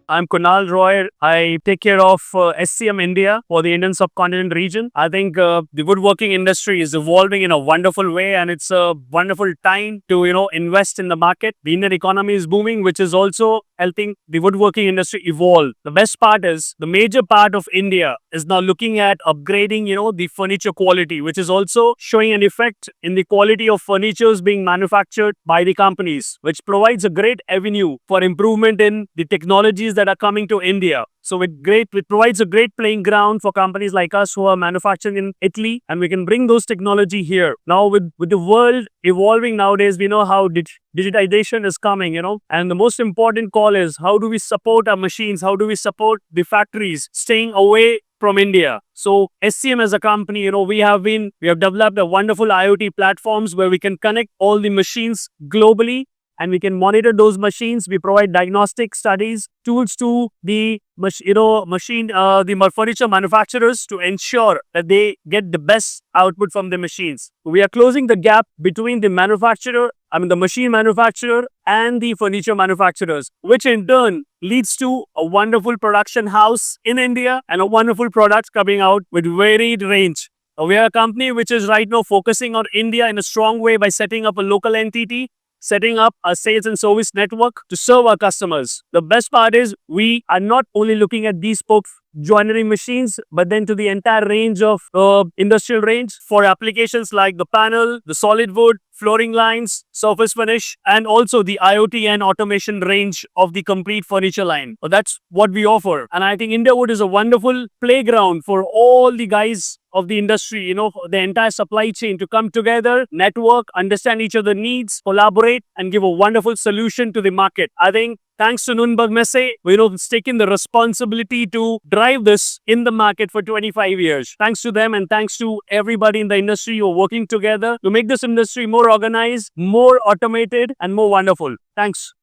I'm Kunal Roy. I take care of SCM India for the Indian subcontinent region. I think the woodworking industry is evolving in a wonderful way, and it's a wonderful time to invest in the market. The Indian economy is booming, which is also helping the woodworking industry evolve. The best part is the major part of India is now looking at upgrading the furniture quality, which is also showing an effect in the quality of furnitures being manufactured by the companies, which provides a great avenue for improvement in the technologies that are coming to India. So it provides a great playing ground for companies like us who are manufacturing in Italy, and we can bring those technology here. Now with the world evolving nowadays, we know how digitization is coming, and the most important call is how do we support our machines? How do we support the factories staying away from India? So SCM as a company, we have developed a wonderful IoT platforms where we can connect all the machines globally, and we can monitor those machines. We provide diagnostic studies, tools to the furniture manufacturers to ensure that they get the best output from the machines. We are closing the gap between the machine manufacturer and the furniture manufacturers, which in turn leads to a wonderful production house in India and a wonderful product coming out with varied range. We are a company which is right now focusing on India in a strong way by setting up a local entity, setting up a sales and service network to serve our customers. The best part is we are not only looking at bespoke joinery machines, but then to the entire range of industrial range for applications like the panel, the solid wood, flooring lines, surface finish, and also the IoT and automation range of the complete furniture line. So that's what we offer. And I think INDIAWOOD is a wonderful playground for all the guys of the industry, the entire supply chain to come together, network, understand each other's needs, collaborate, and give a wonderful solution to the market. I think thanks to Nunberg Messe, it's taken the responsibility to drive this in the market for 25 years. Thanks to them, and thanks to everybody in the industry who are working together to make this industry more organized, more automated, and more wonderful. Thanks.